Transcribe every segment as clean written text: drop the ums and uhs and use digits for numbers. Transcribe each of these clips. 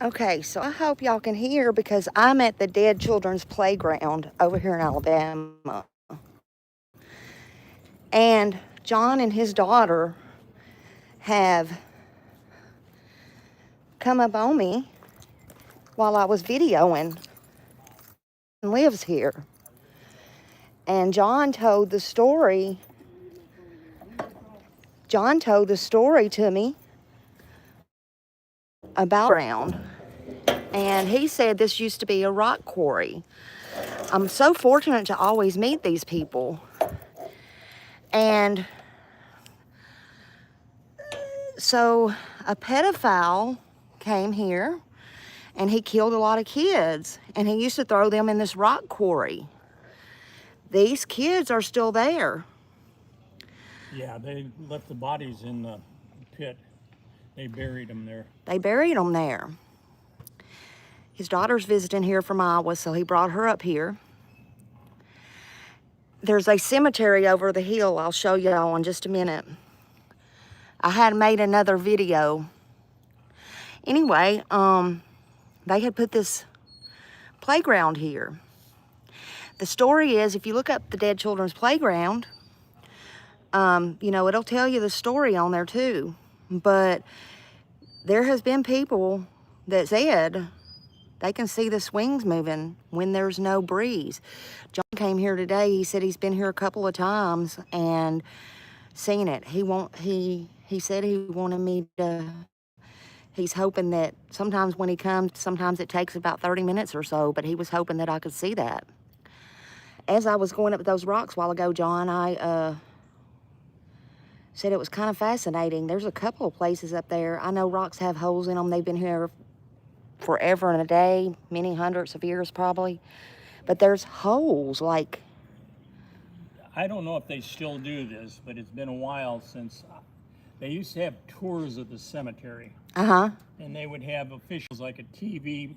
Okay, so I hope y'all can hear because I'm at the Dead Children's Playground over here in Alabama. And John and his daughter have come up on me while I was videoing and lives here. And John told the story to me about ground. And he said this used to be a rock quarry. I'm so fortunate to always meet these people. And so a pedophile came here and he killed a lot of kids, and he used to throw them in this rock quarry. These kids are still there. Yeah, they left the bodies in the pit. They buried them there. They buried them there. His daughter's visiting here from Iowa, so he brought her up here. There's a cemetery over the hill I'll show y'all in just a minute. I had made another video. Anyway, they had put this playground here. The story is, if you look up the Dead Children's Playground, you know, it'll tell you the story on there too. But there has been people that said they can see the swings moving when there's no breeze. John came here today. He said he's been here a couple of times and seen it. He said he wanted me to, he's hoping that sometimes when he comes, sometimes it takes about 30 minutes or so, but he was hoping that I could see that. As I was going up those rocks a while ago, John, I said it was kind of fascinating. There's a couple of places up there. I know rocks have holes in them. They've been here forever and a day, many hundreds of years probably. But there's holes, like... I don't know if they still do this, but it's been a while since they used to have tours of the cemetery. Uh-huh. And they would have officials like a TV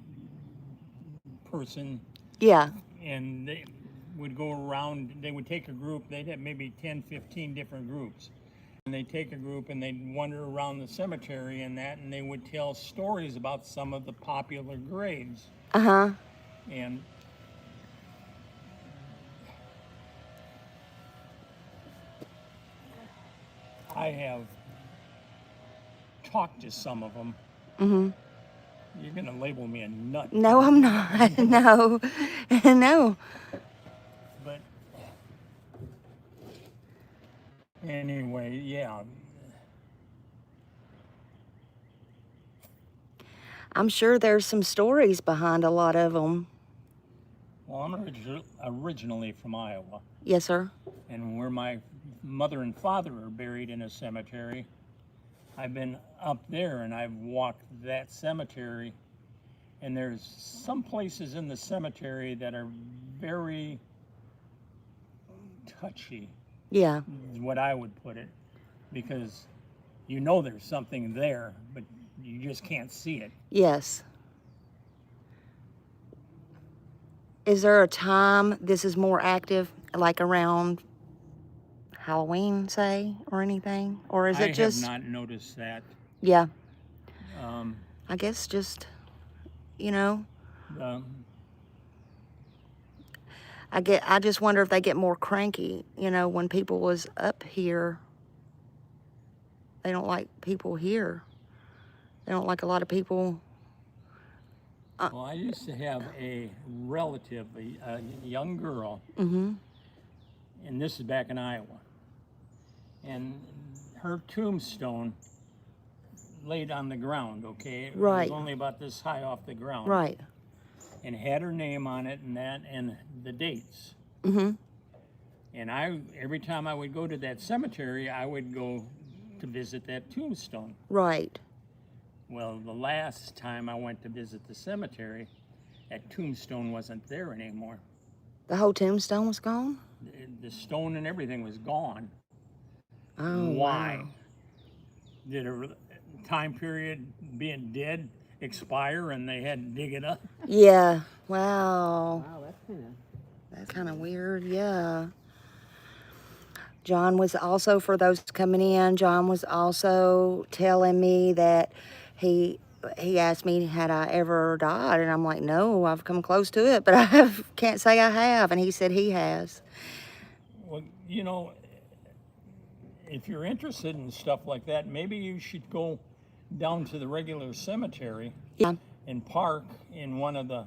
person. Yeah. And they would go around, they would take a group, they'd have maybe 10, 15 different groups. And they'd take a group and they'd wander around the cemetery and that, and they would tell stories about some of the popular graves. Uh-huh. And I have talked to some of them. Mm-hmm. You're going to label me a nut. No, I'm not. No. No. But anyway, yeah. I'm sure there's some stories behind a lot of them. Well, I'm originally from Iowa. Yes, sir. And where my mother and father are buried in a cemetery, I've been up there and I've walked that cemetery. And there's some places in the cemetery that are very touchy. Yeah. Is what I would put it. Because you know there's something there, but you just can't see it. Yes. Is there a time this is more active, like around Halloween, say, or anything? Or is it just... I have not noticed that. Yeah. I guess just, you know... I just wonder if they get more cranky, you know, when people was up here. They don't like people here. They don't like a lot of people. Well, I used to have a relative, a young girl, Mm-hmm. and this is back in Iowa. And her tombstone laid on the ground, okay? Right. It was only about this high off the ground. Right. And had her name on it and that and the dates. Mm-hmm. And every time I would go to that cemetery, I would go to visit that tombstone. Right. Well, the last time I went to visit the cemetery, that tombstone wasn't there anymore. The whole tombstone was gone? The stone and everything was gone. Oh, why? wow. Did a time period being dead expire and they had to dig it up? Yeah. Wow. Wow, That's kind of weird. Yeah. John was also, for those coming in, John was also telling me that he he asked me, had I ever died? And I'm like, no, I've come close to it, but can't say I have. And he said he has. Well, you know, if you're interested in stuff like that, maybe you should go down to the regular cemetery Yeah. and park in one of the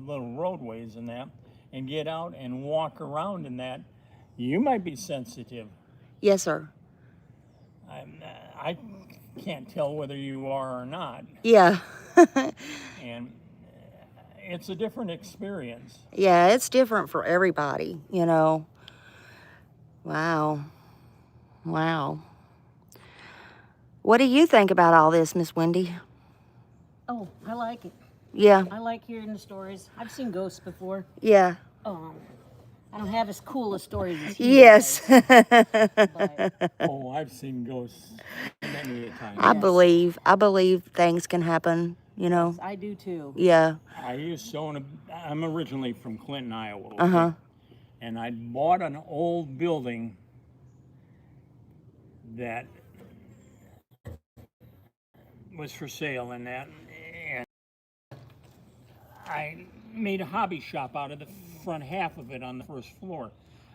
little roadways and that, and get out and walk around in that. You might be sensitive. Yes, sir. I can't tell whether you are or not, Yeah. and it's a different experience. Yeah, it's different for everybody, you know. Wow. Wow. What do you think about all this, Miss Wendy? Oh, I like it. Yeah. I like hearing the stories. I've seen ghosts before. Yeah. I don't have as cool a stories as he Yes. does, but Oh, I've seen ghosts many a time. I believe things can happen, you know. I do too. Yeah. I used to own I'm originally from Clinton, Iowa. Okay? Uh-huh. And I bought an old building that was for sale and that, and I made a hobby shop out of the front half of it on the first floor.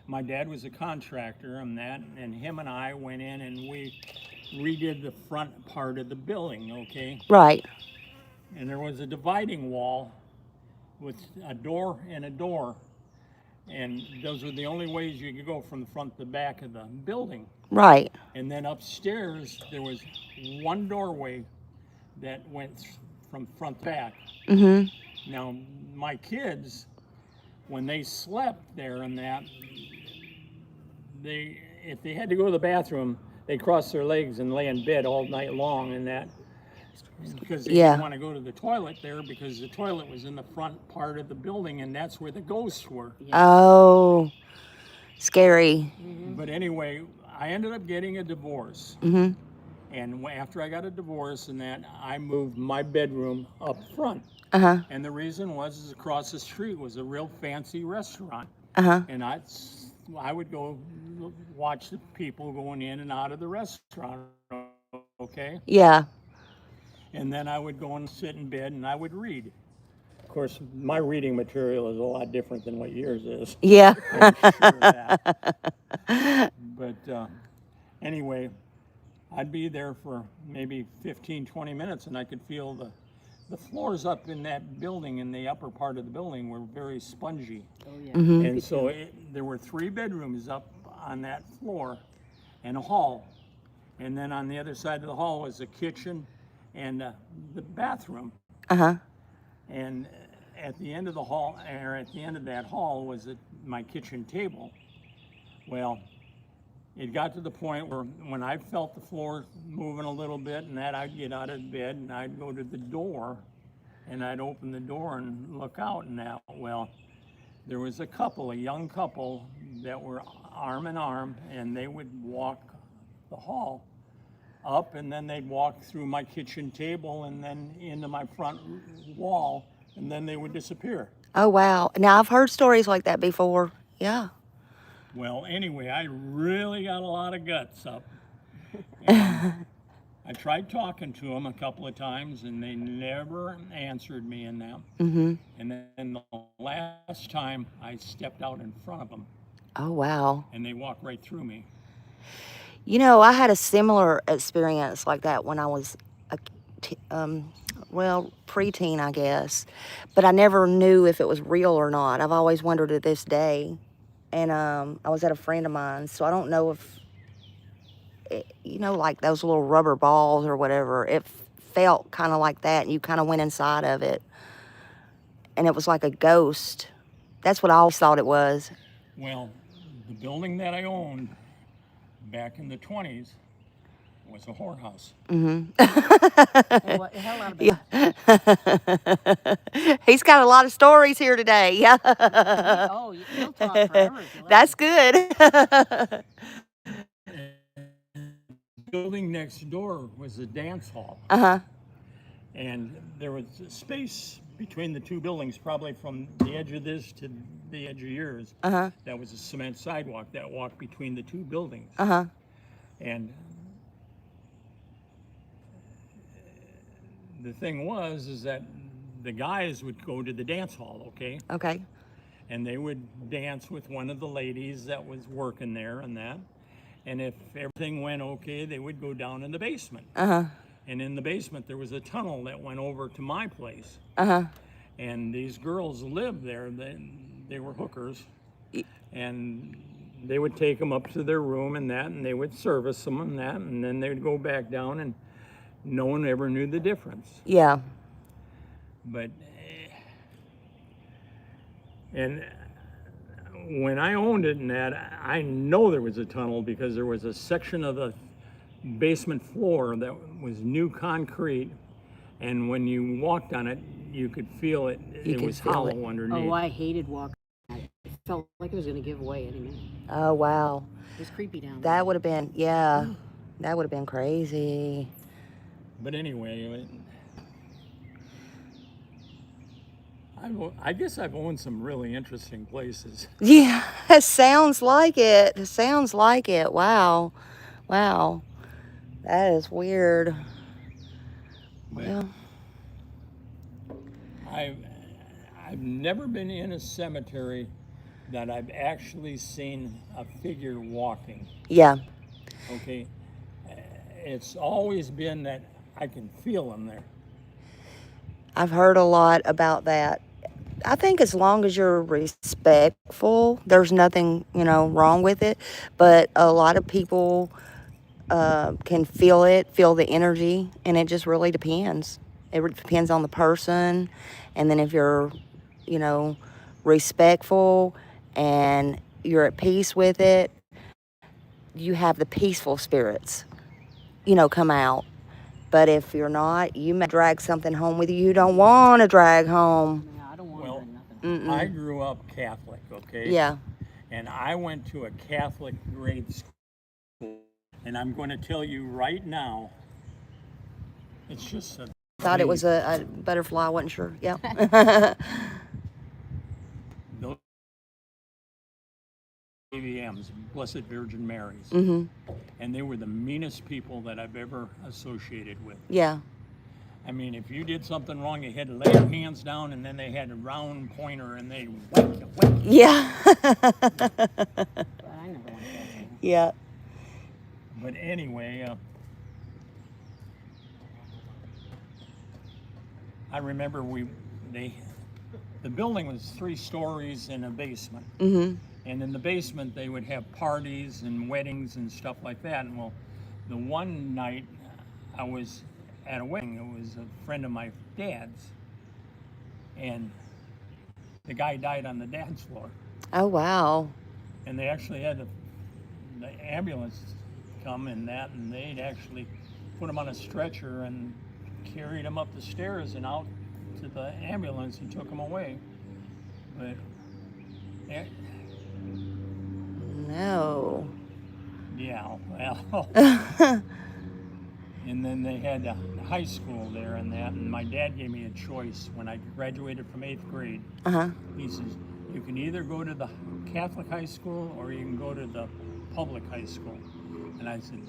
My dad was a contractor and that, and him and I went in and we redid the front part of the building, okay? Right. And there was a dividing wall with a door and a door, and those were the only ways you could go from the front to the back of the building. Right. And then upstairs there was one doorway that went from front to back. Mm-hmm. Now my kids, when they slept there and that, if they had to go to the bathroom, they crossed their legs and lay in bed all night long and that, because they didn't want to go to the toilet there, because the toilet was in the front part of the building and that's where the ghosts were. Oh, scary. But anyway, I ended up getting a divorce. Mm-hmm. And after I got a divorce and that, I moved my bedroom up front. Uh-huh. And the reason was across the street was a real fancy restaurant. Uh-huh. And I would go watch the people going in and out of the restaurant, okay? Yeah. And then I would go and sit in bed and I would read. Of course, my reading material is a lot different than what yours is. Yeah. I'm sure of that. But anyway, I'd be there for maybe 15, 20 minutes and I could feel the floors up in that building, in the upper part of the building, were very spongy. Oh yeah. Mm-hmm. And so there were 3 bedrooms up on that floor and a hall. And then on the other side of the hall was a kitchen and the bathroom. Uh-huh. And at the end of the hall, or at the end of that hall, was my kitchen table. Well, it got to the point where when I felt the floor moving a little bit and that, I'd get out of bed and I'd go to the door and I'd open the door and look out and that. Well, there was a young couple that were arm in arm, and they would walk the hall up, and then they'd walk through my kitchen table and then into my front wall, and then they would disappear. Oh, wow. Now, I've heard stories like that before. Yeah. Well, anyway, I really got a lot of guts up. And I tried talking to them a couple of times, and they never answered me in that. Mm-hmm. And then the last time, I stepped out in front of them, Oh, wow. and they walked right through me. You know, I had a similar experience like that when I was preteen, I guess. But I never knew if it was real or not. I've always wondered to this day. And I was at a friend of mine, so I don't know if, like those little rubber balls or whatever, it felt kind of like that, and you kind of went inside of it. And it was like a ghost. That's what I always thought it was. Well, the building that I owned back in the 20s was a whorehouse. Mm-hmm. And what the hell out of it? Yeah. He's got a lot of stories here today. Yeah. Oh, you'll talk forever. If you let That's me. good. The building next door was a dance hall. Uh-huh. And there was a space between the 2 buildings, probably from the edge of this to the edge of yours. Uh-huh. That was a cement sidewalk that walked between the 2 buildings. Uh-huh. the thing is that the guys would go to the dance hall, okay? Okay. And they would dance with one of the ladies that was working there and that. And if everything went okay, they would go down in the basement. Uh-huh. And in the basement, there was a tunnel that went over to my place. Uh-huh. And these girls lived there. They were hookers. And they would take them up to their room and that, and they would service them and that, and then they would go back down, and no one ever knew the difference. Yeah. But, and when I owned it and that, I know there was a tunnel because there was a section of the basement floor that was new concrete, and when you walked on it, you could feel it. It was hollow underneath. Oh, I hated walking. It felt like it was going to give away any minute. Oh, wow. It was creepy down there. That would have been, yeah. That would have been crazy. But anyway, I guess I've owned some really interesting places. Yeah, it sounds like it. It sounds like it. Wow. Wow. That is weird. Well, I've never been in a cemetery that I've actually seen a figure walking. yeah. Okay, it's always been that I can feel them there. I've heard a lot about that. I think as long as you're respectful, there's nothing, wrong with it. But a lot of people can feel it, feel the energy, and it just really depends. It depends on the person. And then if you're, respectful and you're at peace with it, you have the peaceful spirits, come out. But if you're not, you may drag something home with you you don't want to drag home. Yeah, I don't want Well, nothing. I grew up Catholic, okay? Yeah. And I went to a Catholic grade school. And I'm going to tell you right now, it's just a... Thought it was a butterfly, wasn't sure. Yeah. Those AVMs, Blessed Virgin Marys. Mm-hmm. And they were the meanest people that I've ever associated with. Yeah. I mean, if you did something wrong, you had to lay your hands down, and then they had a round pointer, and they whacked you. Yeah. But I never went that thing. Yeah. But anyway, I remember the building was 3 stories in a basement. Mm-hmm. And in the basement, they would have parties and weddings and stuff like that. And well, the one night I was at a wedding, it was a friend of my dad's, and the guy died on the dance floor. Oh, wow. And they actually had the ambulance come and they'd actually put him on a stretcher and carried him up the stairs and out to the ambulance and took him away. But No. yeah, well. And then they had a high school there and that, and my dad gave me a choice when I graduated from 8th grade. Uh-huh. He says, you can either go to the Catholic high school or you can go to the public high school. And I said,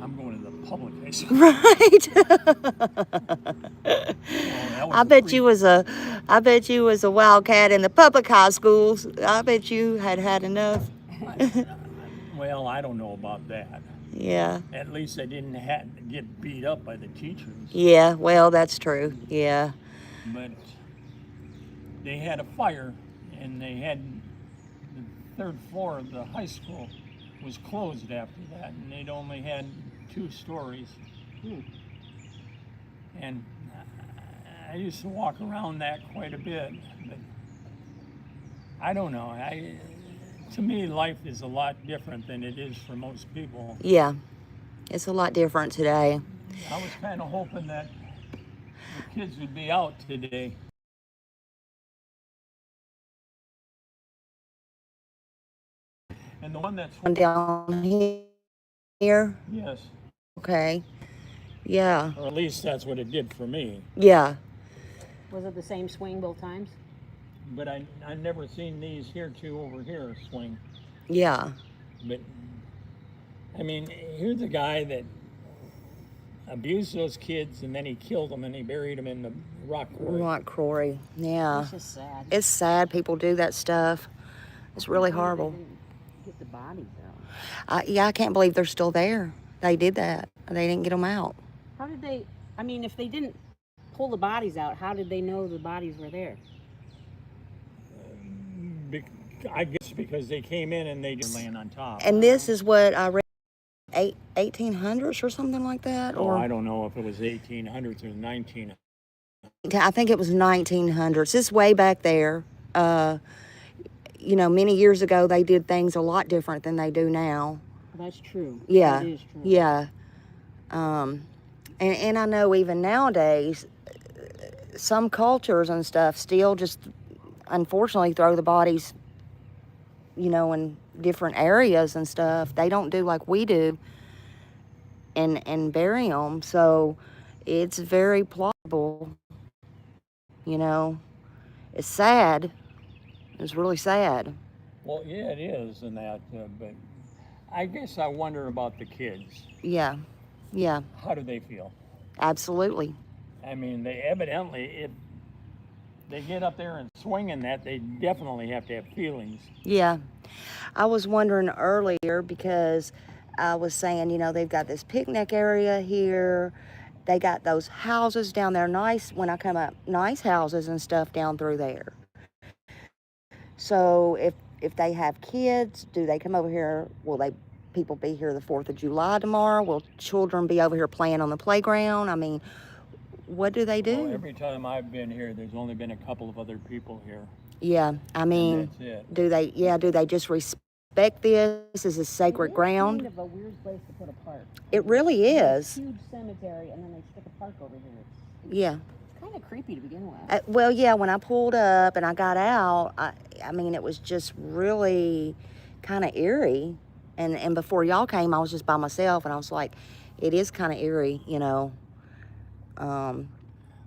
I'm going to the public high school. Right. I bet you was a wildcat in the public high schools. I bet you had enough. Well, I don't know about that. Yeah. At least I didn't have to get beat up by the teachers. Yeah, well, that's true. Yeah. But they had a fire, and they had the 3rd floor of the high school was closed after that, and they'd only had 2 stories. And I used to walk around that quite a bit, but I don't know. To me, life is a lot different than it is for most people. Yeah. It's a lot different today. I was kind of hoping that the kids would be out today. And the one that's... Down here? Yes. Okay. Yeah. Or at least that's what it did for me. Yeah. Was it the same swing both times? But I've never seen these here 2 over here swing. Yeah. But, I mean, here's a guy that abused those kids, and then he killed them, and he buried them in the rock quarry. Rock quarry. Yeah. It's just sad. It's sad people do that stuff. It's really horrible. They didn't get the bodies out. Yeah, I can't believe they're still there. They did that. They didn't get them out. How did they? I mean, if they didn't pull the bodies out, how did they know the bodies were there? I guess because they came in and they just laying on top. And this is what I read, 1800s or something like that? Oh, Or I don't know if it was 1800s or 1900s. I think it was 1900s. It's way back there. You know, many years ago, they did things a lot different than they do now. That's true. Yeah. That is true. Yeah. And I know even nowadays, some cultures and stuff still just, unfortunately, throw the bodies, you know, in different areas and stuff. They don't do like we do and bury them. So it's very plausible, you know. It's sad. It's really sad. Well, yeah, it is, and that, but I guess I wonder about the kids. Yeah. Yeah. How do they feel? Absolutely. I mean, they evidently, if they get up there and swinging that, they definitely have to have feelings. Yeah. I was wondering earlier because I was saying, you know, they've got this picnic area here. They got those houses down there, nice, when I come up, nice houses and stuff down through there. So if they have kids, do they come over here? Will people be here the 4th of July tomorrow? Will children be over here playing on the playground? I mean, what do they do? Well, every time I've been here, there's only been a couple of other people here. Yeah, I mean, That's it. do they just respect this as a sacred ground? Kind of a weird place to put a park. It really is. Huge cemetery, and then they stick a park over here. Yeah. It's kind of creepy to begin with. Well, yeah, when I pulled up and I got out, I mean, it was just really kind of eerie. And before y'all came, I was just by myself, and I was like, it is kind of eerie, you know.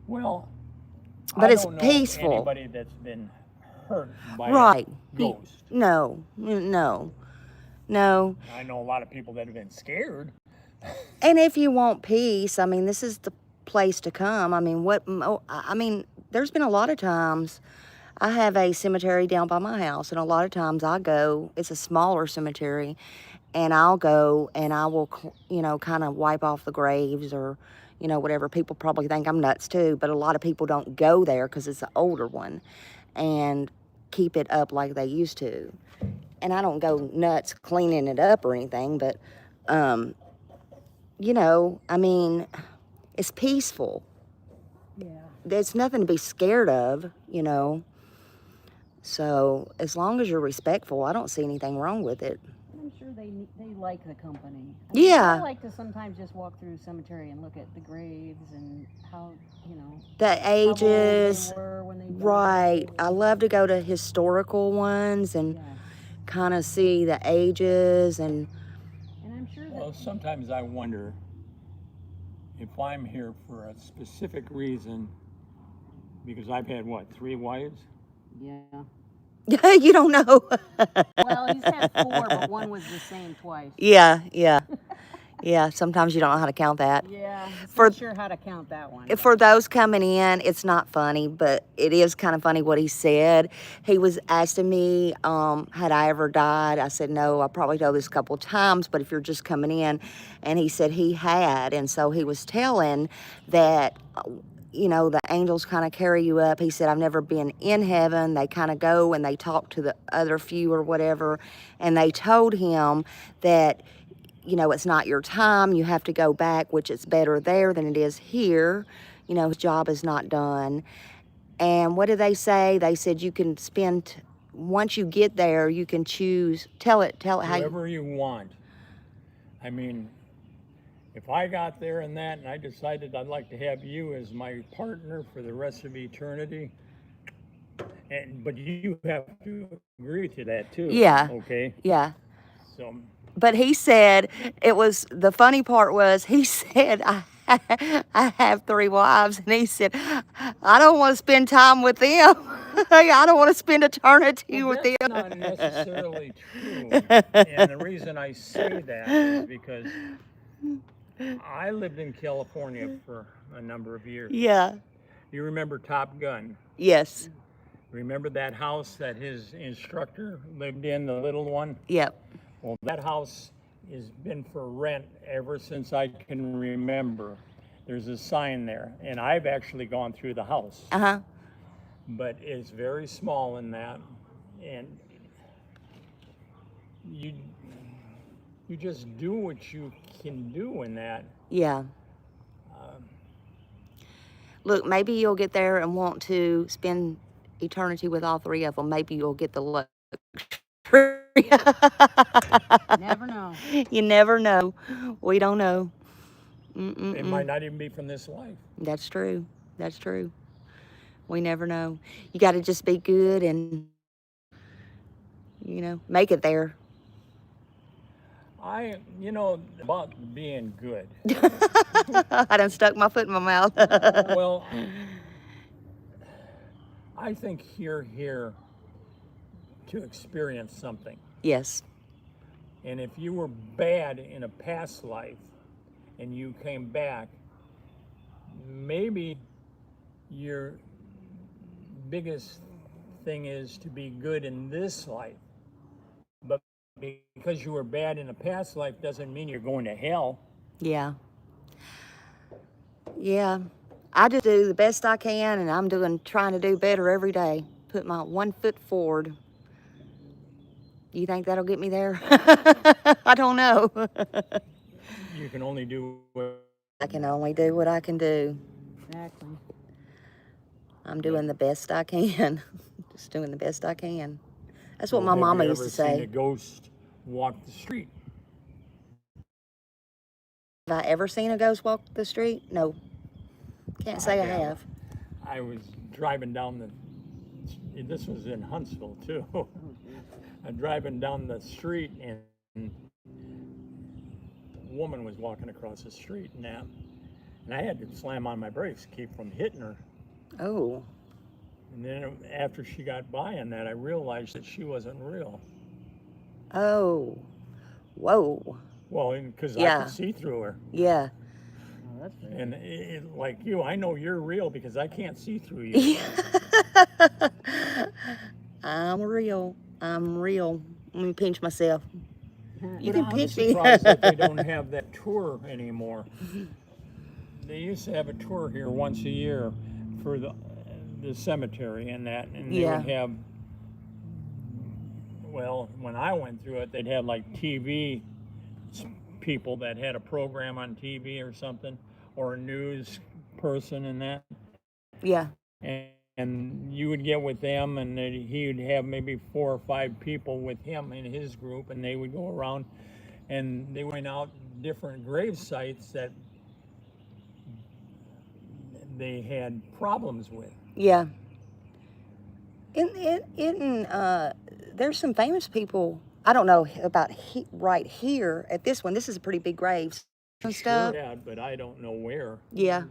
Well, But I it's don't know peaceful. anybody that's been hurt by Right. a ghost. No. I know a lot of people that have been scared. And if you want peace, I mean, this is the place to come. I mean, there's been a lot of times I have a cemetery down by my house, and a lot of times I go, it's a smaller cemetery, and I'll go and I will, you know, kind of wipe off the graves or, you know, whatever. People probably think I'm nuts too, but a lot of people don't go there because it's an older one and keep it up like they used to. And I don't go nuts cleaning it up or anything, but, you know, I mean, it's peaceful. Yeah. There's nothing to be scared of, you know. So as long as you're respectful, I don't see anything wrong with it. I'm sure they like the company. Yeah. I like to sometimes just walk through the cemetery and look at the graves and how, you know, The how old they ages, were when they died. right. I love to go to historical ones and Yeah. kind of see the ages and And I'm sure that Well, sometimes I wonder if I'm here for a specific reason, because I've had, what, 3 wives? yeah. you don't know. Well, he's had 4, but one was the same twice. Yeah. Yeah, sometimes you don't know how to count that. Yeah. For- Not sure how to count that one. For those coming in, it's not funny, but it is kind of funny what he said. He was asking me, had I ever died? I said, no, I probably told this a couple of times, but if you're just coming in, and he said he had, and so he was telling that, you know, the angels kind of carry you up. He said, I've never been in heaven. They kind of go and they talk to the other few or whatever, and they told him that, you know, it's not your time. You have to go back, which it's better there than it is here. You know, his job is not done. And what did they say? They said you can spend, once you get there, you can choose, tell it how you, Whatever you want. I mean, if I got there and that, and I decided I'd like to have you as my partner for the rest of eternity, but you have to agree to that too. Yeah. Okay. yeah. So But he said, it was, the funny part was, he said, I have 3 wives, and he said, I don't want to spend time with them. I don't want to spend eternity well, with them. that's not necessarily true. And the reason I say that is because I lived in California for a number of years. Yeah. You remember Top Gun? Yes. Remember that house that his instructor lived in, the little one? Yep. Well, that house has been for rent ever since I can remember. There's a sign there, and I've actually gone through the house, Uh-huh. but it's very small in that, and you you just do what you can do in that. Yeah. Look, maybe you'll get there and want to spend eternity with all three of them. Maybe you'll get the luxury. Never know. You never know. We don't know. It might not even be from this life. That's true. That's true. We never know. You got to just be good and, make it there. About being good. I done stuck my foot in my mouth. Well, I think you're here to experience something. Yes. And if you were bad in a past life and you came back, maybe your biggest thing is to be good in this life. But because you were bad in a past life doesn't mean you're going to hell. Yeah. Yeah. I just do the best I can, and I'm trying to do better every day. Put my 1 foot forward. You think that'll get me there? I don't know. You can only do what I can only do what I can do. Exactly. I'm doing the best I can. Just doing the best I can. That's what my Have mama you used to ever seen a say. ghost walk the street? Have I ever seen a ghost walk the street? No. Can't say I have. I was driving down this was in Huntsville too. I'm driving down the street and a woman was walking across the street and I had to slam on my brakes to keep from hitting her. Oh. And then after she got by on that, I realized that she wasn't real. Oh. Whoa. Well, because I Yeah. could see through her. Yeah. Oh, that's good. And like you, I know you're real because I can't see through you. I'm real. I'm real. Let me pinch myself. You But can I'm pinch me. surprised that they don't have that tour anymore. They used to have a tour here once a year for the cemetery and that, and they Yeah. would have. Well, when I went through it, they'd have like TV people that had a program on TV or something, or a news person and that. Yeah. And you would get with them, and he would have maybe 4 or 5 people with him in his group, and they would go around and they went out different grave sites that they had problems with. Yeah. There's some famous people. I don't know about right here at this one. This is a pretty big grave and stuff. Sure had, but I don't know where. Yeah.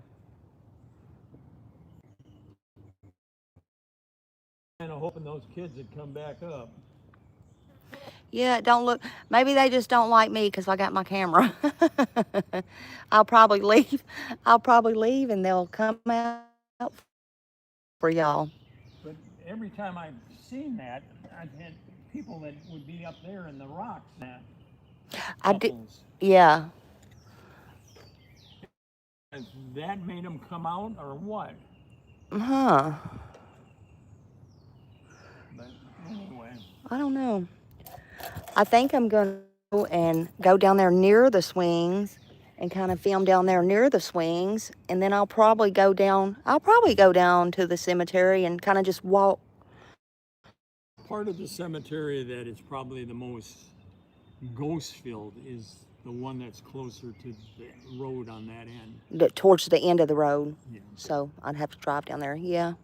Kind of hoping those kids would come back up. Yeah, don't look. Maybe they just don't like me because I got my camera. I'll probably leave. I'll probably leave and they'll come out for y'all. But every time I've seen that, I've had people that would be up there in the rocks. I did. Couples. Yeah. Has that made them come out or what? Huh. But anyway. I don't know. I think I'm going to go down there near the swings and kind of film down there near the swings. And then I'll probably go down to the cemetery and kind of just walk. Part of the cemetery that is probably the most ghost-filled is the one that's closer to the road on that end. Towards the end of the road. Yeah. So I'd have to drive down there. Yeah.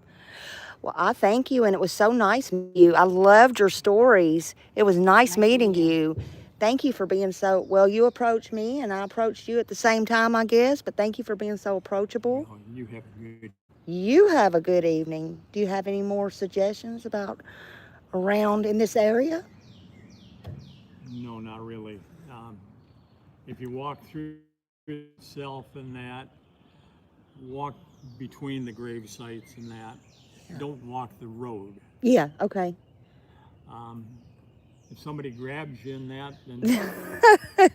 Well, I thank you, and it was so nice meeting you. I loved your stories. It was nice meeting you. Thank you for being so, well, you approached me, and I approached you at the same time, I guess, but thank you for being so approachable. Oh, you have a good... You have a good evening. Do you have any more suggestions about around in this area? No, not really. If you walk through itself and that, walk between the grave sites and that. Don't walk the road. Yeah, okay. If somebody grabs you in that, then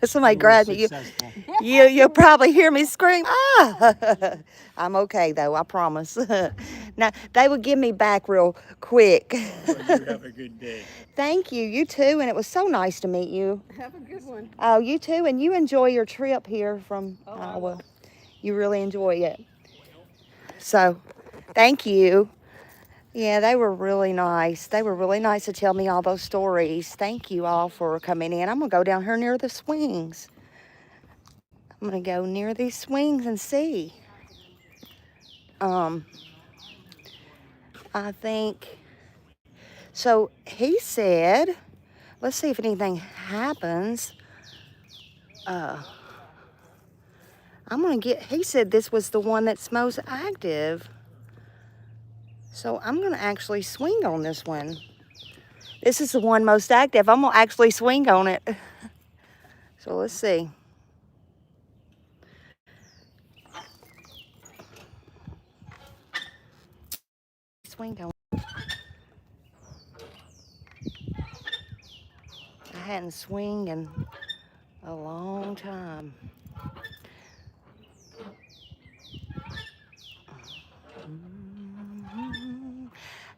Somebody you were grabs me. successful. You'll probably hear me scream, ah! I'm okay, though, I promise. Now, they would give me back real quick. So you have a good day. Thank you. You too, and it was so nice to meet you. Have a good one. Oh, you too, and you enjoy your trip here from Oh, I Iowa. will. You really enjoy it. So, thank you. Yeah, they were really nice. They were really nice to tell me all those stories. Thank you all for coming in. I'm going to go down here near the swings. I'm going to go near these swings and see. I think, so he said, let's see if anything happens. I'm going to get, he said this was the one that's most active. So I'm going to actually swing on this one. This is the one most active. I'm going to actually swing on it. So let's see. Swing on. I hadn't swinged in a long time.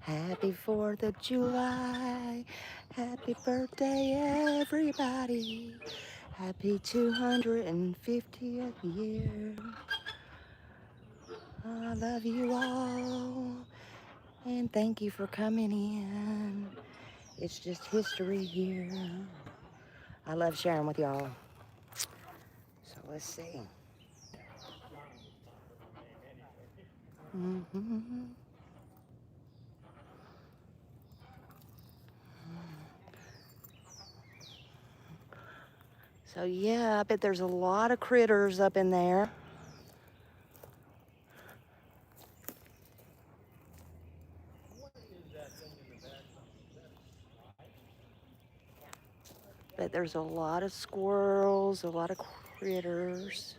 Happy 4th of July. Happy birthday, everybody. Happy 250th year. I love you all. And thank you for coming in. It's just history here. I love sharing with y'all. So let's see. So yeah, I bet there's a lot of critters up in there. But there's a lot of squirrels, a lot of critters.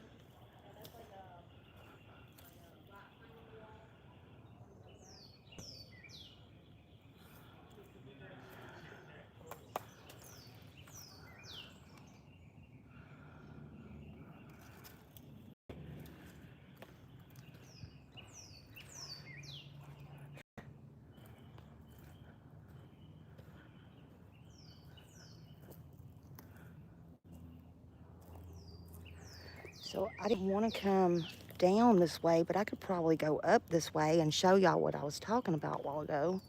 So I didn't want to come down this way, but I could probably go up this way and show y'all what I was talking about a while ago.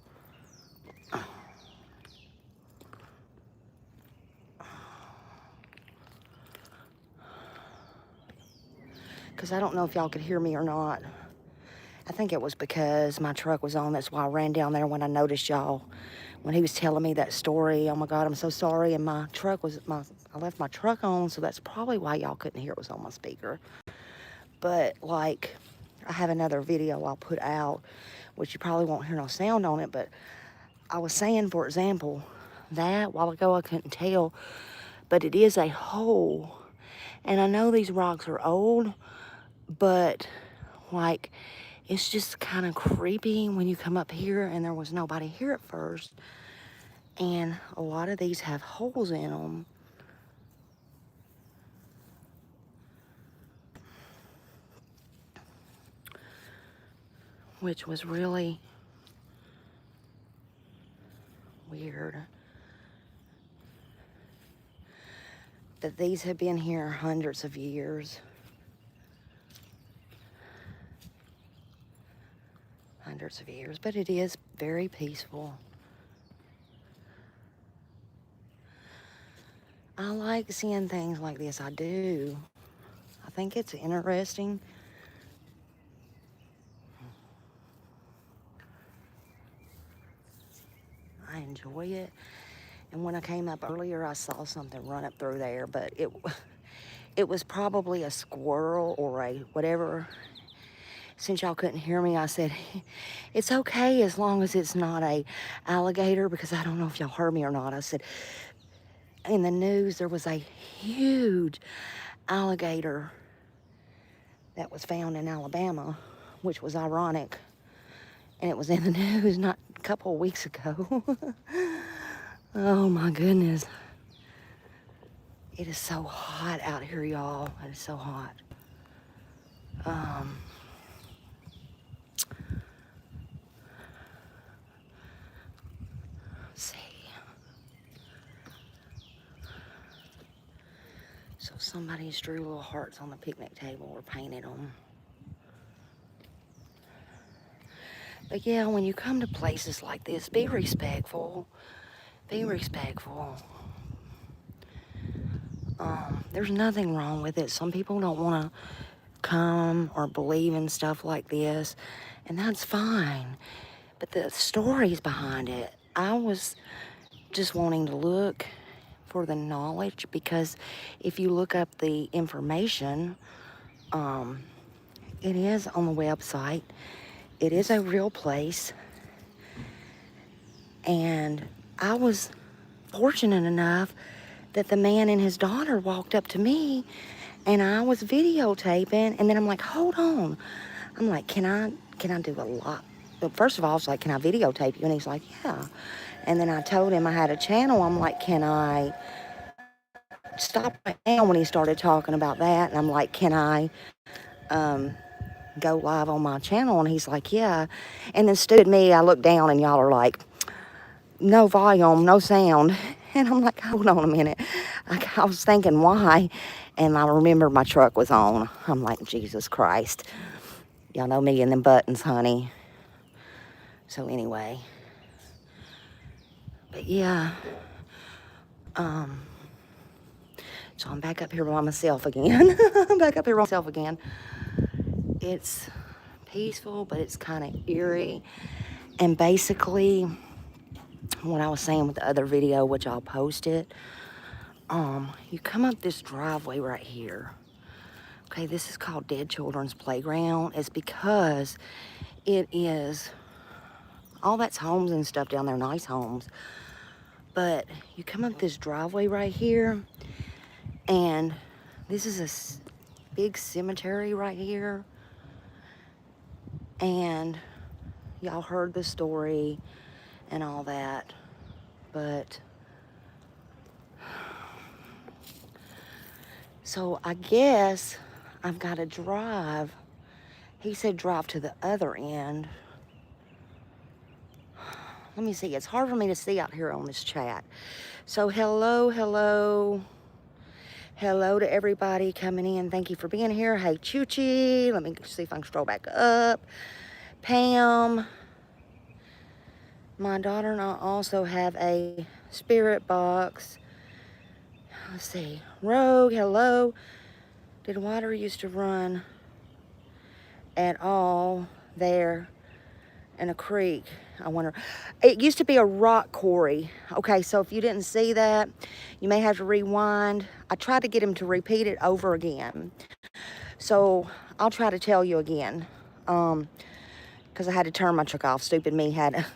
Because I don't know if y'all could hear me or not. I think it was because my truck was on. That's why I ran down there when I noticed y'all. When he was telling me that story, oh my God, I'm so sorry. And my truck was, I left my truck on, so that's probably why y'all couldn't hear it was on my speaker. But like, I have another video I'll put out, which you probably won't hear no sound on it, but I was saying, for example, that a while ago I couldn't tell, but it is a hole. And I know these rocks are old, but like, it's just kind of creepy when you come up here and there was nobody here at first. And a lot of these have holes in them. Which was really weird. But these have been here hundreds of years. Hundreds of years, but it is very peaceful. I like seeing things like this, I do. I think it's interesting. I enjoy it. And when I came up earlier, I saw something run up through there, but it was probably a squirrel or a whatever. Since y'all couldn't hear me, I said, it's okay as long as it's not a alligator, because I don't know if y'all heard me or not. I said, in the news, there was a huge alligator that was found in Alabama, which was ironic. And it was in the news not a couple of weeks ago. Oh my goodness. It is so hot out here, y'all. It is so hot. Let's see. So somebody's drew little hearts on the picnic table or painted them. But yeah, when you come to places like this, be respectful. Be respectful. There's nothing wrong with it. Some people don't want to come or believe in stuff like this, and that's fine. But the stories behind it, I was just wanting to look for the knowledge, because if you look up the information, it is on the website. It is a real place. And I was fortunate enough that the man and his daughter walked up to me, and I was videotaping, and then I'm like, hold on. I'm like, can I do a lot? But first of all, I was like, can I videotape you? And he's like, yeah. And then I told him I had a channel. I'm like, can I stop right now when he started talking about that? And I'm like, can I go live on my channel? And he's like, yeah. And then stupid me, I look down and y'all are like, no volume, no sound. And I'm like, hold on a minute. I was thinking why. And I remember my truck was on. I'm like, Jesus Christ. Y'all know me and them buttons, honey. So anyway. But yeah. So I'm back up here by myself again. I'm back up here by myself again. It's peaceful, but it's kind of eerie. And basically, what I was saying with the other video, which I'll post it, you come up this driveway right here. Okay, this is called Dead Children's Playground. It's because it is, all that's homes and stuff down there, nice homes. But you come up this driveway right here, and this is a big cemetery right here. And y'all heard the story and all that, but so I guess I've got to drive. He said drive to the other end. Let me see. It's hard for me to see out here on this chat. So hello to everybody coming in. Thank you for being here. Hey, Choochie. Let me see if I can scroll back up. Pam. My daughter and I also have a spirit box. Let's see. Rogue, hello. Did water used to run at all there in a creek? I wonder. It used to be a rock quarry. Okay, so if you didn't see that, you may have to rewind. I tried to get him to repeat it over again. So I'll try to tell you again. Because I had to turn my truck off. Stupid me had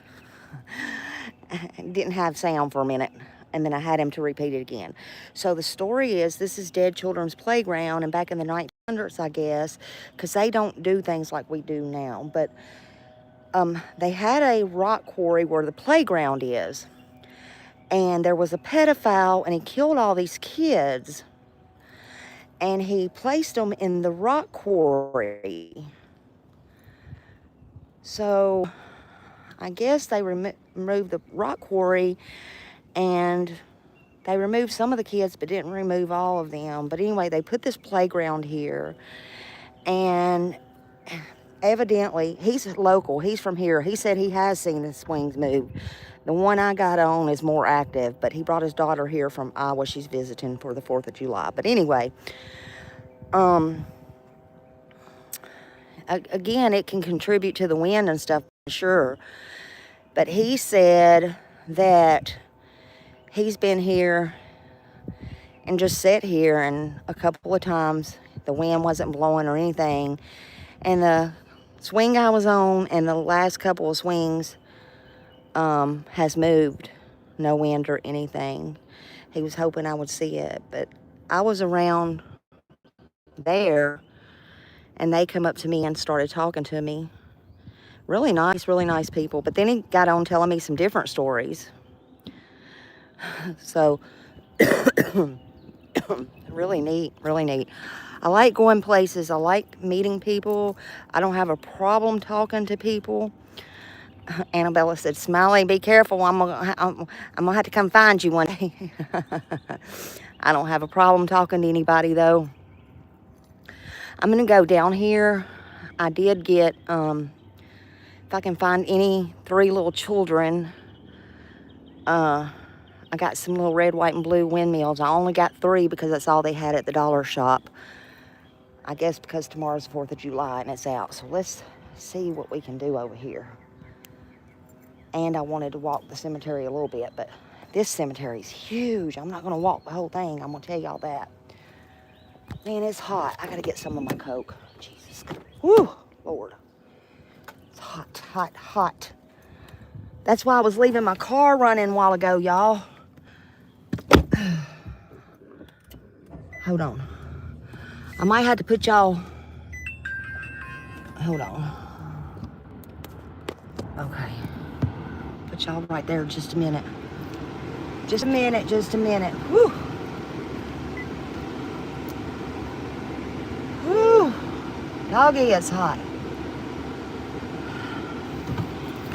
didn't have sound for a minute. And then I had him to repeat it again. So the story is, this is Dead Children's Playground, and back in the 1900s, I guess, because they don't do things like we do now, but they had a rock quarry where the playground is, and there was a pedophile, and he killed all these kids, and he placed them in the rock quarry. So I guess they removed the rock quarry, and they removed some of the kids, but didn't remove all of them. But anyway, they put this playground here, and evidently, he's local. He's from here. He said he has seen the swings move. The one I got on is more active, but he brought his daughter here from Iowa. She's visiting for the 4th of July. But anyway, again, it can contribute to the wind and stuff, sure. But he said that he's been here and just sat here, and a couple of times the wind wasn't blowing or anything. And the swing I was on and the last couple of swings has moved. No wind or anything. He was hoping I would see it, but I was around there, And they come up to me and started talking to me. Really nice people. But then he got on telling me some different stories. So, really neat, really neat. I like going places. I like meeting people. I don't have a problem talking to people. Annabella said, Smiley, be careful. I'm gonna have to come find you one day. I don't have a problem talking to anybody, though. I'm gonna go down here. I did get, if I can find any 3 little children, I got some little red, white, and blue windmills. I only got 3 because that's all they had at the dollar shop. I guess because tomorrow's 4th of July and it's out. So let's see what we can do over here. And I wanted to walk the cemetery a little bit, but this cemetery is huge. I'm not going to walk the whole thing. I'm going to tell y'all that. Man, it's hot. I got to get some of my Coke. Jesus. Whew, Lord. It's hot, hot, hot. That's why I was leaving my car running a while ago, y'all. Hold on. I might have to put y'all... Hold on. Okay. Put y'all right there just a minute. Just a minute, just a minute. Whew. Whew. Doggy, it's hot.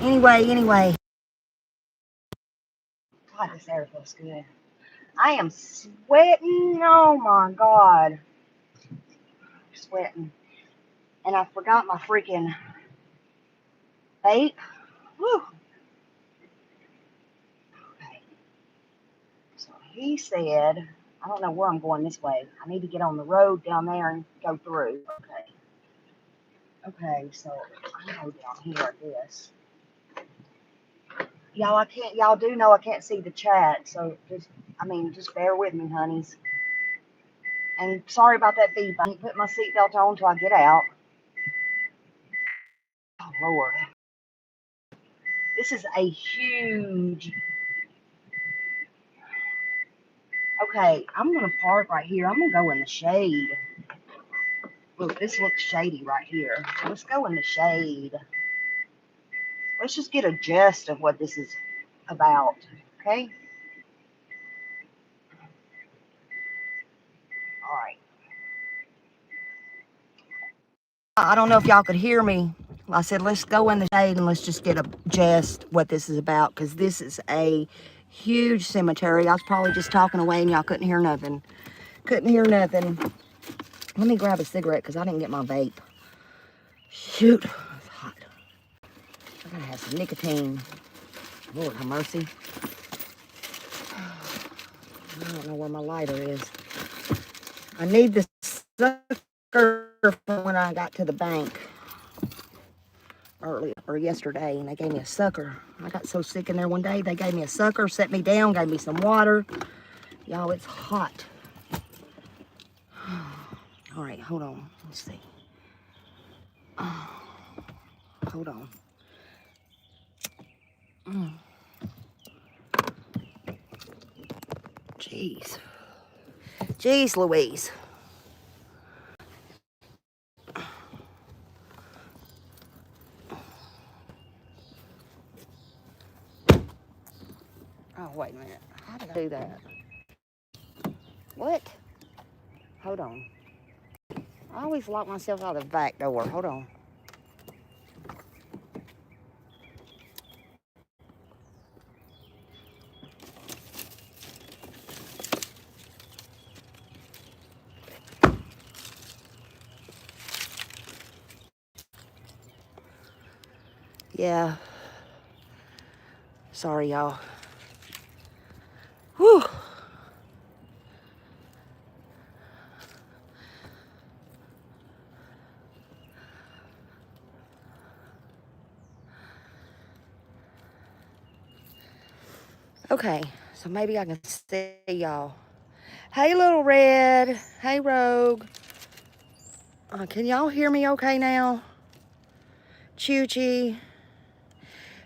Anyway. God, this air feels good. I am sweating. Oh my God. Sweating. And I forgot my freaking vape. Whew. Okay. So he said, I don't know where I'm going this way. I need to get on the road down there and go through. Okay, so I go down here, I guess. Y'all do know I can't see the chat, so just bear with me, honeys. And sorry about that beep. I didn't put my seatbelt on until I get out. Oh, Lord. This is a huge... Okay, I'm going to park right here. I'm going to go in the shade. Look, this looks shady right here. Let's go in the shade. Let's just get a gist of what this is about, okay? All right. I don't know if y'all could hear me. I said, let's go in the shade and let's just get a gist what this is about, because this is a huge cemetery. I was probably just talking away and y'all couldn't hear nothing. Couldn't hear nothing. Let me grab a cigarette because I didn't get my vape. Shoot, it's hot. I gotta have some nicotine. Lord have mercy. I don't know where my lighter is. I need the sucker from when I got to the bank earlier or yesterday, and they gave me a sucker. I got so sick in there one day, they gave me a sucker, set me down, gave me some water. Y'all, it's hot. All right, hold on. Let's see. Hold on. Jeez Louise. Oh, wait a minute. How did I do that? What? Hold on. I always lock myself out of the back door. Hold on. Yeah. Sorry, y'all. Whew. Okay, so maybe I can see y'all. Hey, Little Red. Hey, Rogue. Can y'all hear me okay now? Choochie.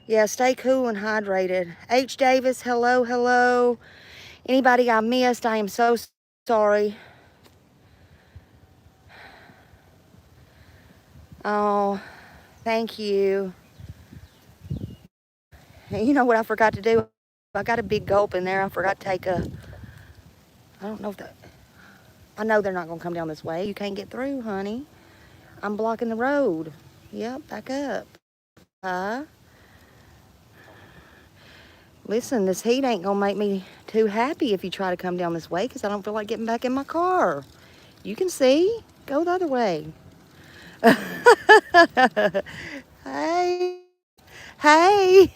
Yeah, stay cool and hydrated. H. Davis, hello. Anybody I missed, I am so sorry. Oh, thank you. You know what I forgot to do? I got a big gulp in there. I forgot to take a, I don't know if that, I know they're not going to come down this way. You can't get through, honey. I'm blocking the road. Yep, back up. Huh? Listen, this heat ain't going to make me too happy if you try to come down this way because I don't feel like getting back in my car. You can see. Go the other way. Hey. Hey.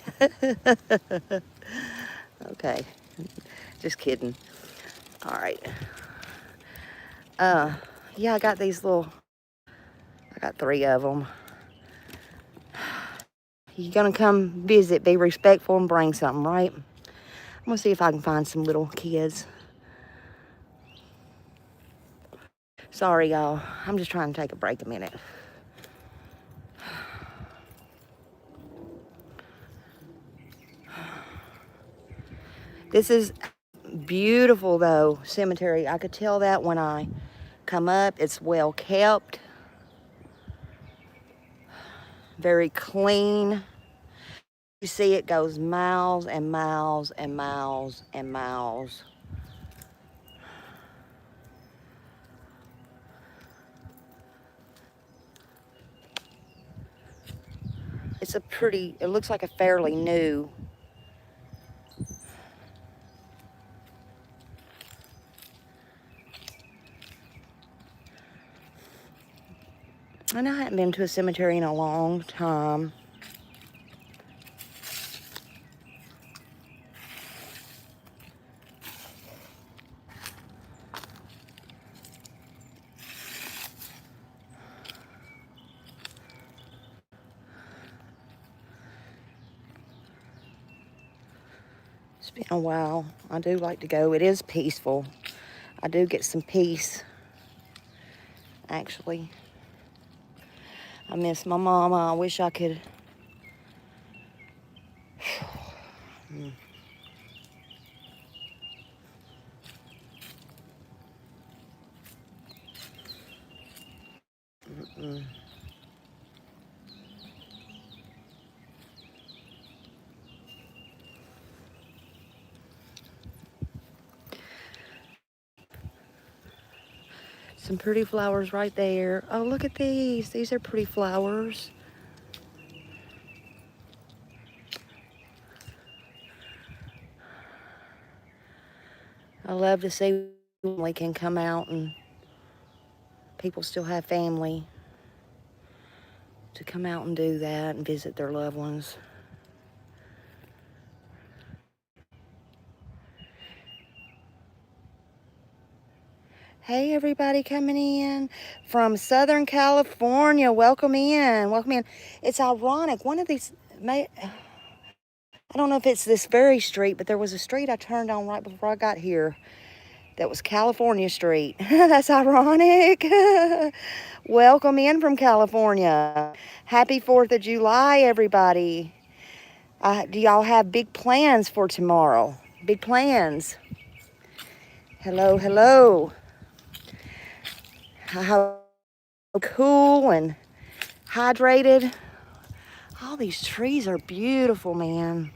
Okay. Just kidding. All right. Yeah, I got these little, I got 3 of them. You're gonna come visit, be respectful and bring something, right? I'm gonna see if I can find some little kids. Sorry, y'all. I'm just trying to take a break a minute. This is beautiful, though, cemetery. I could tell that when I come up. It's well kept. Very clean. You see it goes miles and miles and miles and miles. It's a pretty, it looks like a fairly new. And I hadn't been to a cemetery in a long time. It's been a while. I do like to go. It is peaceful. I do get some peace, actually. I miss my mama. I wish I could. Some pretty flowers right there. Oh, look at these. These are pretty flowers. I love to see when we can come out and people still have family to come out and do that and visit their loved ones. Hey, everybody coming in from Southern California. Welcome in. Welcome in. It's ironic. One of these, I don't know if it's this very street, but there was a street I turned on right before I got here that was California Street. That's ironic. Welcome in from California. Happy 4th of July, everybody. Do y'all have big plans for tomorrow? Big plans. Hello, hello. How cool and hydrated. All these trees are beautiful, man.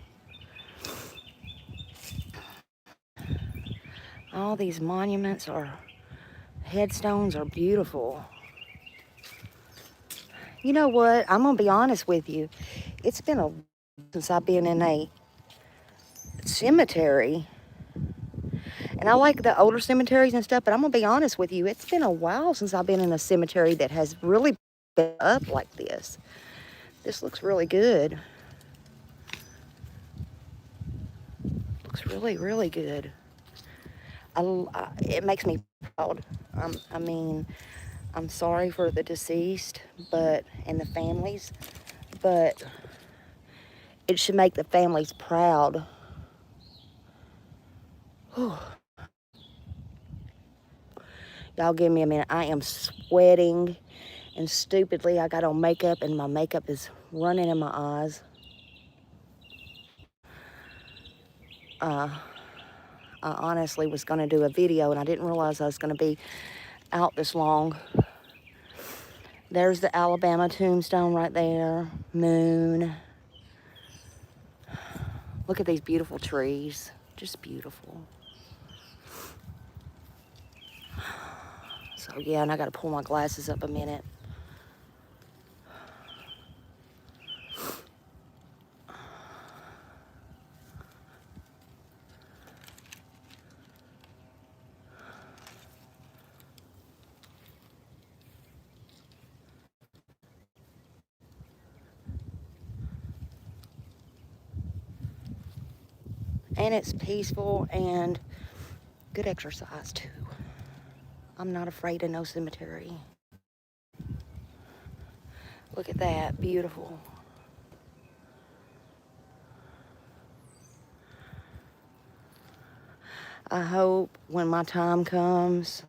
All these monuments or headstones are beautiful. You know what? I'm gonna be honest with you. It's been a while since I've been in a cemetery. And I like the older cemeteries and stuff, but I'm gonna be honest with you. It's been a while since I've been in a cemetery that has really been up like this. This looks really good. Looks really, really good. It makes me proud. I mean, I'm sorry for the deceased, and the families, but it should make the families proud. Whew. Y'all give me a minute. I am sweating, and stupidly I got on makeup, and my makeup is running in my eyes. I honestly was going to do a video, and I didn't realize I was going to be out this long. There's the Alabama tombstone right there. Moon. Look at these beautiful trees. Just beautiful. So yeah, and I gotta pull my glasses up a minute. And it's peaceful and good exercise too. I'm not afraid of no cemetery. Look at that, beautiful. I hope when my time comes,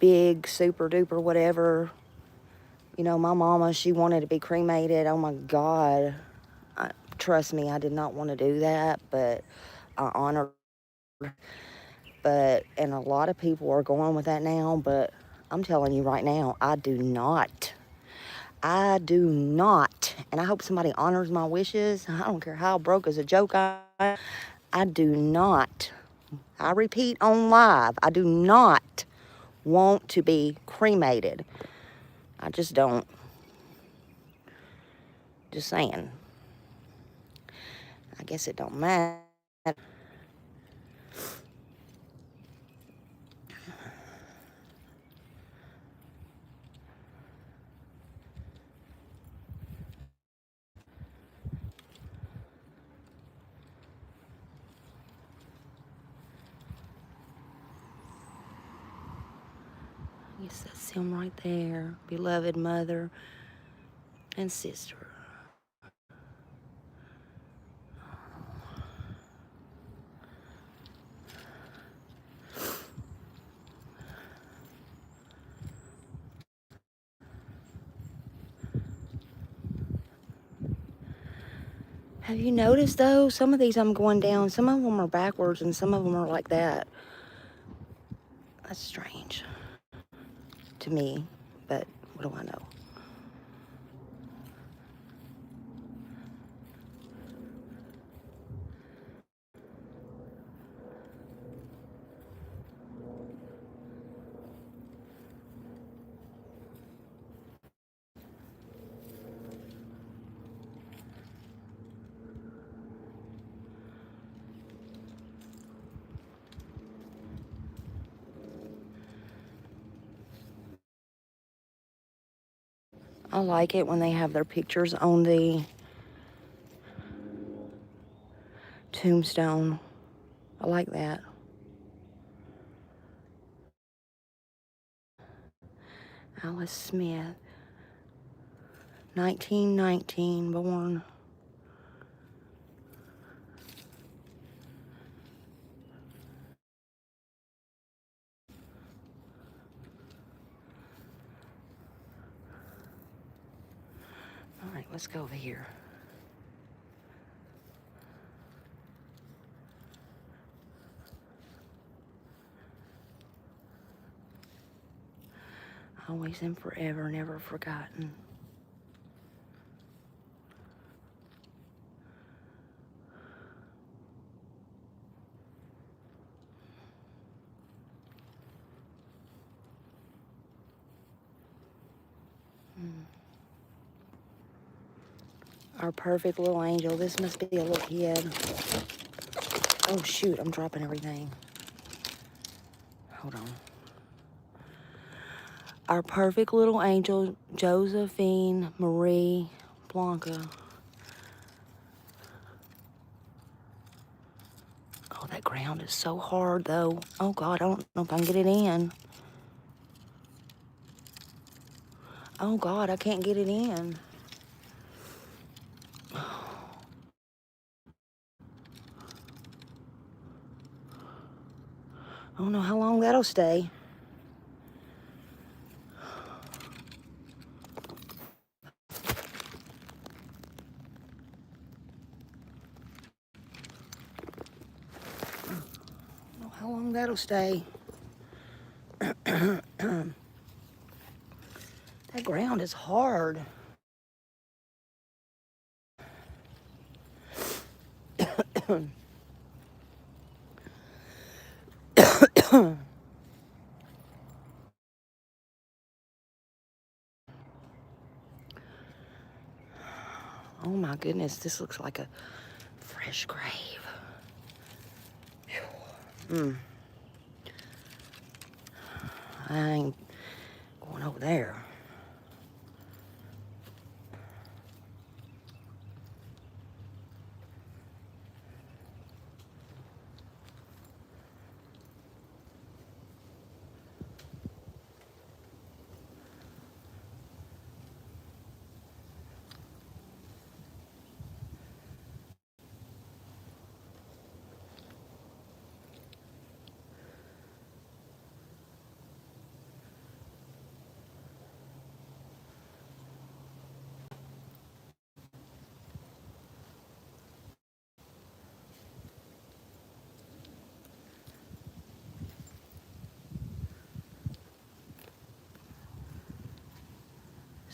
big, super duper, whatever, you know, my mama, she wanted to be cremated. Oh my God. Trust me, I did not want to do that, but I honor her. But, and a lot of people are going with that now, but I'm telling you right now, I do not. I do not. And I hope somebody honors my wishes. I don't care how broke as a joke I do not. I repeat on live, I do not want to be cremated. I just don't. Just saying. I guess it don't matter. Yes, that's him right there. Beloved mother and sister. Have you noticed though, some of these I'm going down, some of them are backwards and some of them are like that. That's strange to me, but what do I know? I like it when they have their pictures on the tombstone. I like that. Alice Smith, 1919 born. All right, let's go over here. Always and forever, never forgotten. Our perfect little angel. This must be a little kid. Oh shoot, I'm dropping everything. Hold on. Our perfect little angel, Josephine Marie Blanca. Oh, that ground is so hard though. Oh God, I don't know if I can get it in. Oh God, I can't get it in. I don't know how long that'll stay. I don't know how long that'll stay. That ground is hard. Oh my goodness, this looks like a fresh grave. I ain't going over there.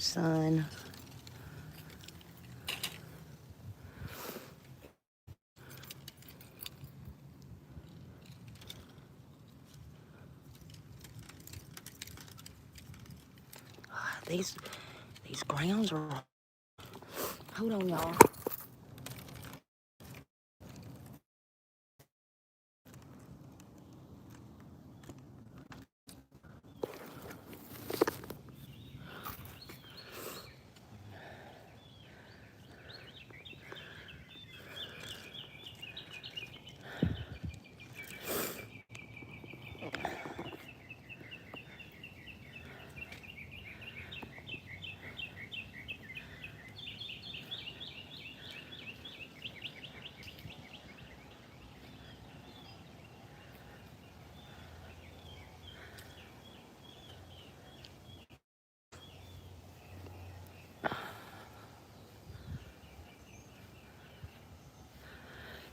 Sun. These grounds are. Hold on, y'all.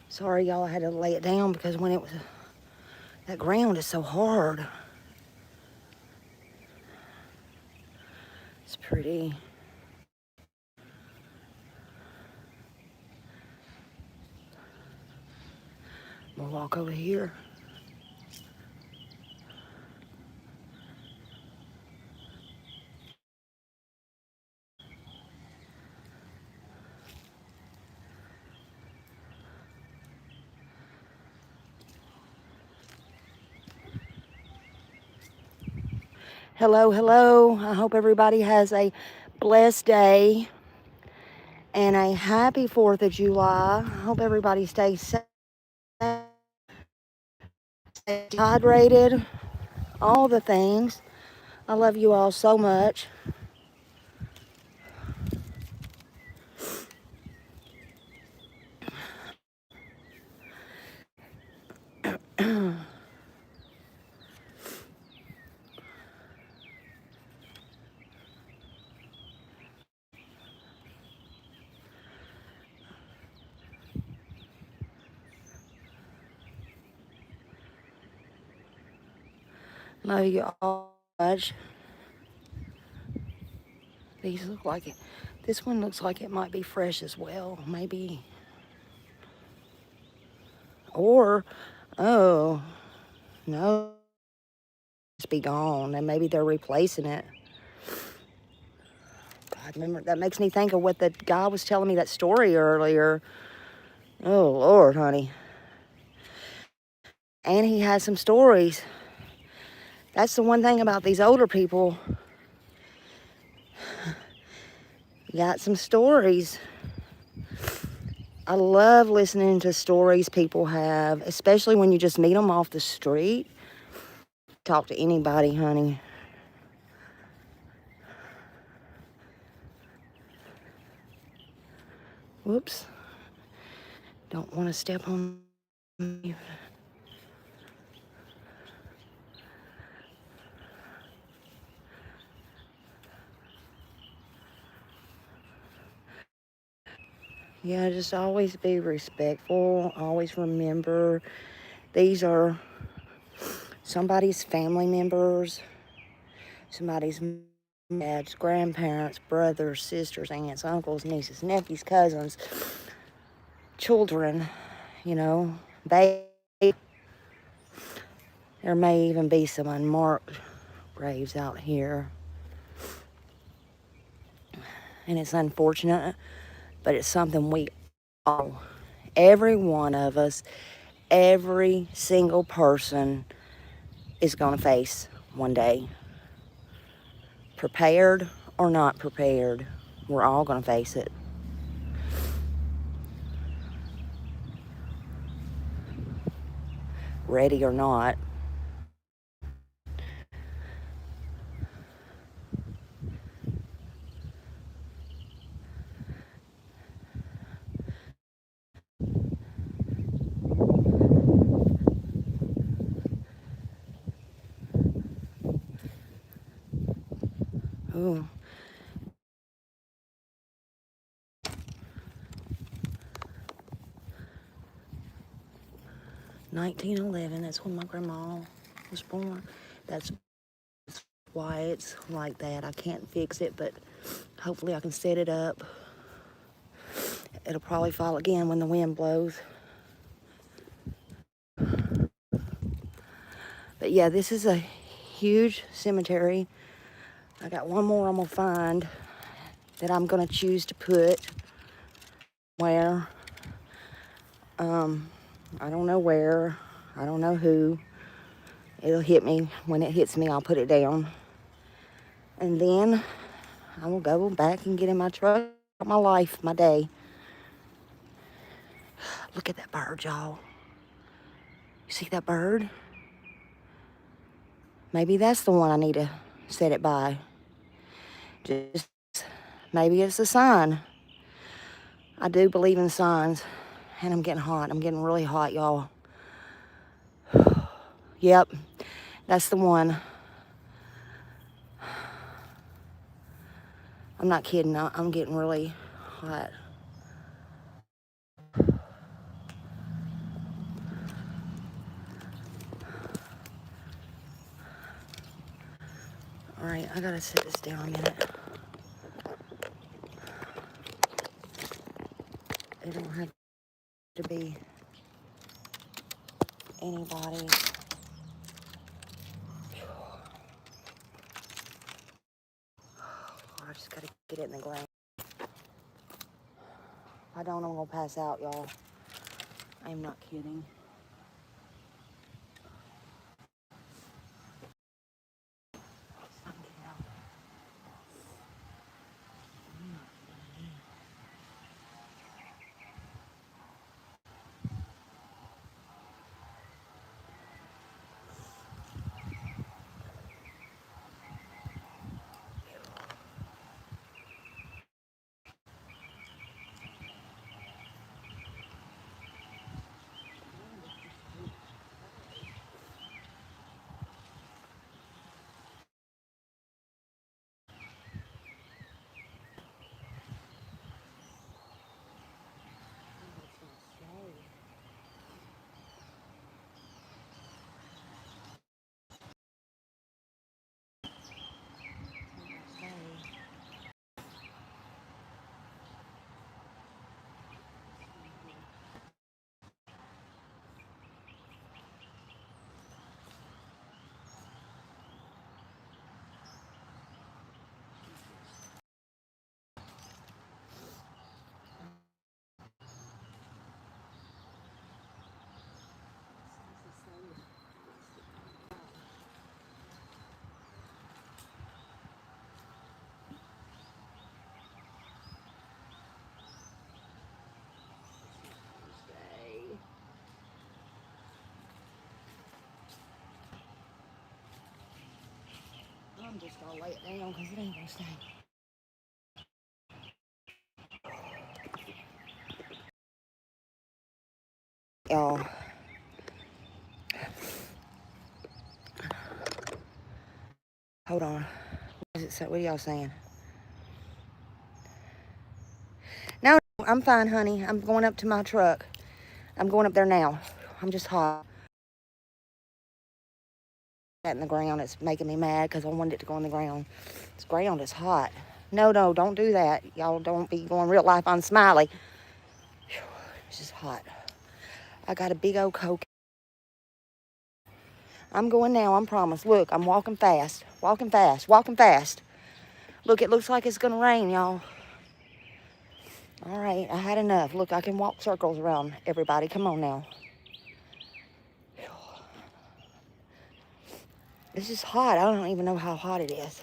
Sorry, y'all, I had to lay it down because when it was, that ground is so hard. It's pretty. We'll walk over here. Hello, hello. I hope everybody has a blessed day and a happy 4th of July. I hope everybody stays safe, hydrated, all the things. I love you all so much. Love you all much. These look like it. This one looks like it might be fresh as well. Maybe. Or, oh, no. It's be gone. And maybe they're replacing it. God, remember, that makes me think of what the guy was telling me that story earlier. Oh, Lord, honey. And he has some stories. That's the one thing about these older people. You got some stories. I love listening to stories people have, especially when you just meet them off the street. Talk to anybody, honey. Whoops. Don't want to step on you. Yeah, just always be respectful. Always remember these are somebody's family members, somebody's dads, grandparents, brothers, sisters, aunts, uncles, nieces, nephews, cousins, children, you know, they, there may even be some unmarked graves out here. And it's unfortunate, but it's something we all, every one of us, every single person is going to face one day. Prepared or not prepared, we're all going to face it. Ready or not. Ooh. (1911), that's when my grandma was born. That's why it's like that. I can't fix it, but hopefully I can set it up. It'll probably fall again when the wind blows. But yeah, this is a huge cemetery. I got one more I'm gonna find that I'm gonna choose to put where. I don't know where. I don't know who. It'll hit me. When it hits me, I'll put it down. And then I will go back and get in my truck, my life, my day. Look at that bird, y'all. You see that bird? Maybe that's the one I need to set it by. Just maybe it's a sign. I do believe in signs. And I'm getting hot. I'm getting really hot, y'all. Yep, that's the one. I'm not kidding. I'm getting really hot. All right, I gotta set this down a minute. It don't have to be anybody. I just gotta get it in the ground. If I don't, I'm gonna pass out, y'all. I'm not kidding. I'm just gonna lay it down because it ain't gonna stay. Y'all. Hold on. What does it say? What are y'all saying? No, I'm fine, honey. I'm going up to my truck. I'm going up there now. I'm just hot. in the ground. It's making me mad because I wanted it to go in the ground. This ground is hot. No, don't do that. Y'all don't be going real life on Smiley. Whew, it's just hot. I got a big old Coke. I'm going now, I promise. Look, I'm walking fast. Walking fast. Walking fast. Look, it looks like it's going to rain, y'all. All right, I had enough. Look, I can walk circles around everybody. Come on now. This is hot. I don't even know how hot it is.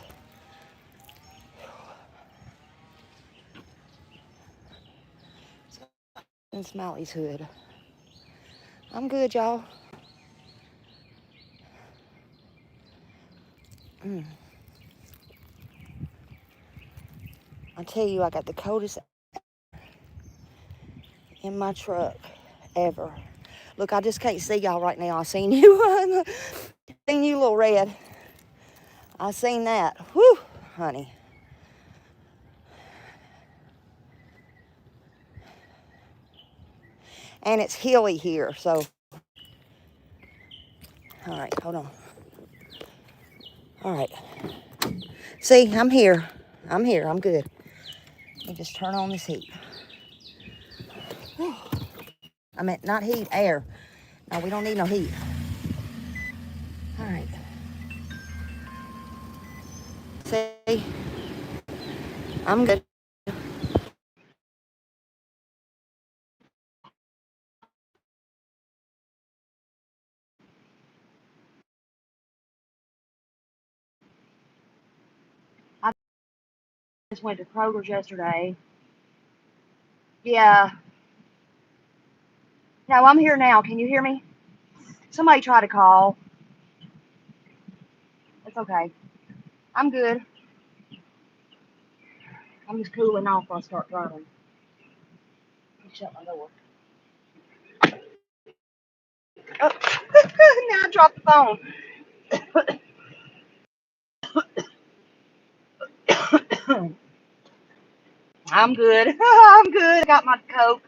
In Smiley's hood. I'm good, y'all. I tell you, I got the coldest in my truck ever. Look, I just can't see y'all right now. I seen you. Seen you, little red. I seen that. Whew, honey. And it's hilly here, so. All right, hold on. All right. See, I'm here. I'm here. I'm good. Let me just turn on this heat. Whew. I meant not heat, air. No, we don't need no heat. All right. See, I'm good. I just went to Kroger's yesterday. Yeah. No, I'm here now. Can you hear me? Somebody try to call. It's okay. I'm good. I'm just cooling off before I start driving. Let me shut my door. Oh, now I dropped the phone. I'm good. I'm good. I got my Coke.